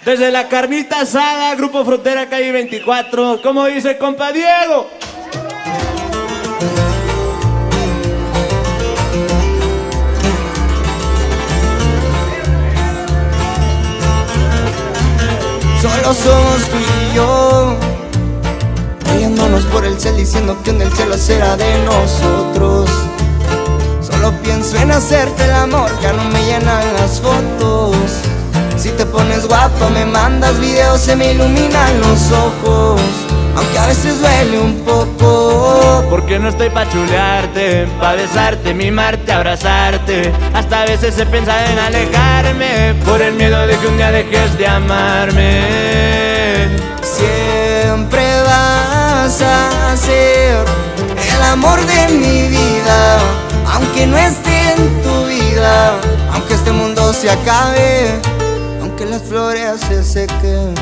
Desde la carnita asada, Grupo Frontera, calle 24. ¿Cómo dice, compa Diego? Solo somos tú y yo, riéndonos por el cel, diciendo que en el cielo será de nosotros. Solo pienso en hacerte el amor, ya no me llenan las fotos. Si te pones guapo me mandas videos, se me iluminan los ojos, aunque a veces duele un poco. Porque no estoy pa' chulearte, pa' besarte, mimarte, abrazarte. Hasta a veces he pensado en alejarme, por el miedo de que un día dejes de amarme. Siempre vas a ser el amor de mi vida, aunque no esté en tu vida, aunque este mundo se acabe, aunque las flores se sequen,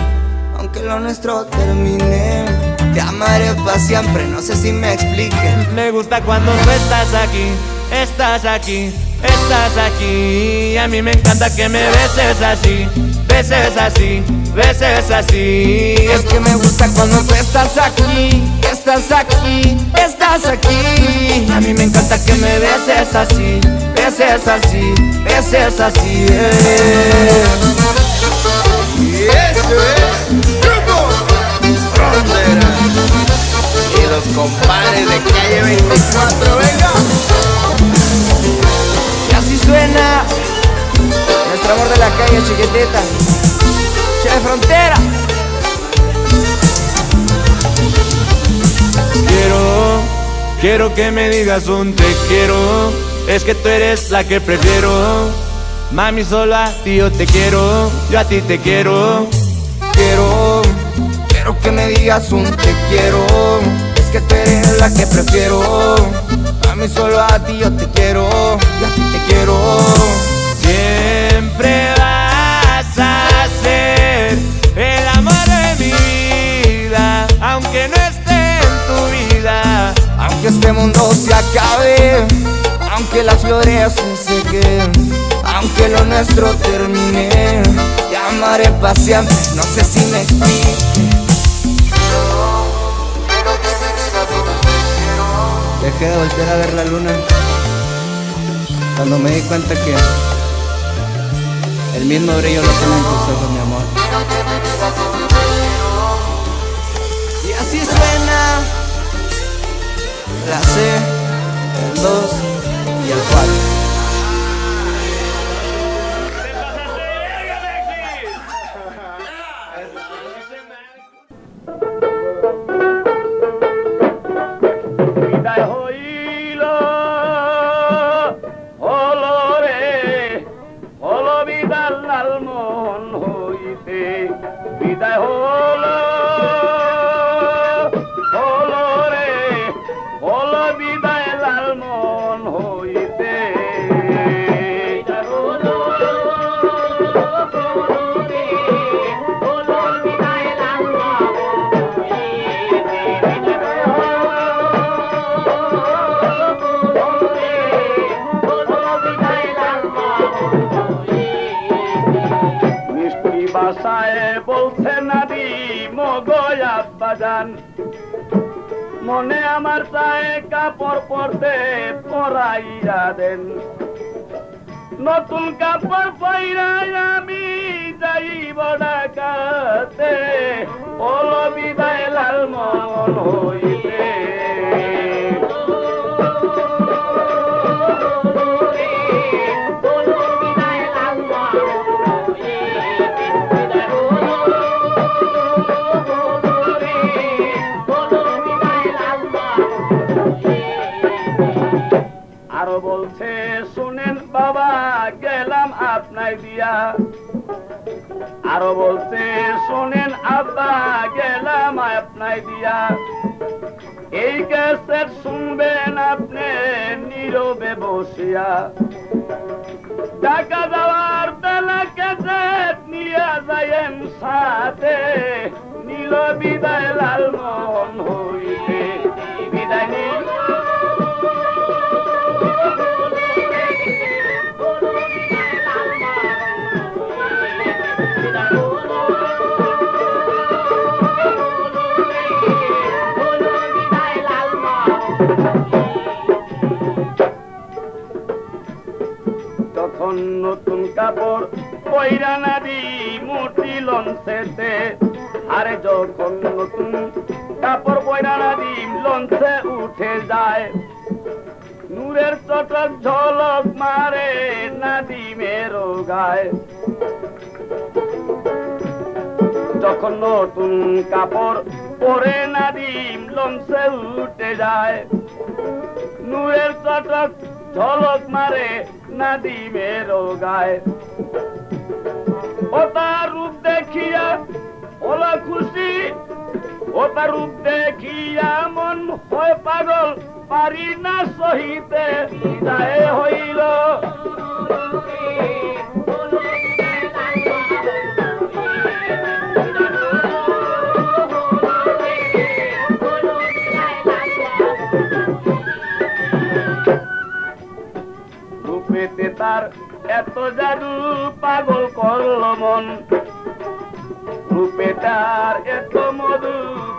aunque lo nuestro termine. Te amaré pa' siempre, no sé si me expliquen. Me gusta cuando tú estás aquí, estás aquí, estás aquí. A mí me encanta que me beses así, beses así, beses así. Es que me gusta cuando tú estás aquí, estás aquí, estás aquí. A mí me encanta que me beses así, beses así, beses así. Y eso es Grupo Frontera y los compadres de calle 24, venga. Y así suena nuestro amor de la calle, chiquitita, Che Frontera. Quiero que me digas un te quiero. Es que tú eres la que prefiero. Mami, solo a ti yo te quiero, yo a ti te quiero. Quiero que me digas un te quiero. Es que tú eres la que prefiero. A mí solo a ti yo te quiero, yo a ti te quiero. Siempre vas a ser el amor de mi vida, aunque no esté en tu vida. Aunque este mundo se acabe, aunque las flores se sequen, aunque lo nuestro termine, te amaré pa' siempre, no sé si me explique. Dejé de voltear a ver la luna cuando me di cuenta que el mismo brillo lo tengo en tus ojos, mi amor. Y así suena la C, el 2 y el 4. মনে আমার চায় কাপড় পরতে পরাইয়া দেন, নতুন কাপড় পইরা আমি যাইব ঢাকাতে, ওলো বিদায় লাল মন হইতে। বলছে শুনেন বাবা গেলাম আপনাই দিয়া, আরো বলছে শোনেন আব্বা গেলাম আপনাই দিয়া। এই ক্যাসেট শুনবেন আপনি নীরবে বসিয়া, ঢাকা যাওয়ার বেলা ক্যাসেট নিয়ে যায়েন সাথে, নীল বিদায় লাল মন হইতে। বিদায় নিই কাপড় কইরা নাদি মুটি লঞ্চেতে আরে যখন নতুন কাপড় কইরা নাদি লঞ্চে উঠে যায় নূরের চটক ঝলক মারে নাদিমের গায় যখন নতুন কাপড় পরে নাদিম লঞ্চে উঠে যায় নূরের চটক ঝলক মারে নাদিমের গায় ও তার রূপ দেখিয়া ওলা খুশি ও তার রূপ দেখিয়া মন হয় পাগল পারি না সহিতে বিদায় হইল রূপেতে তার এত জাদু পাগল করল মন রূপে তার এত মধু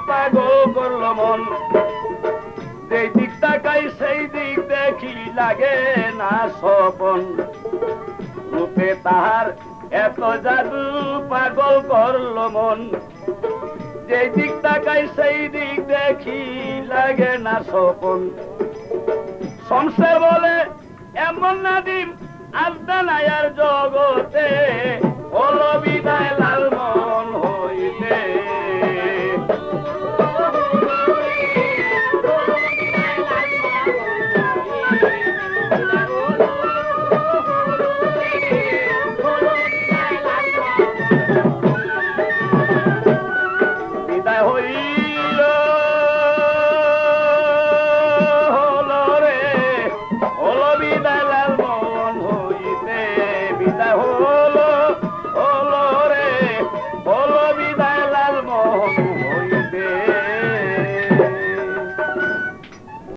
পাগল করল মন যেই দিক তাকাই সেই দিক দেখি লাগে না স্বপন রূপে তাহার এত জাদু পাগল করল মন যেই দিক তাকাই সেই দিক দেখি লাগে না স্বপন সংসার বলে এমন নাদিম আজদানায়ার জগতে হলো বিদায় লালমন হইতে বিদায় হইল হলো রে হলো বিদায় লালমন হইতে বিদায়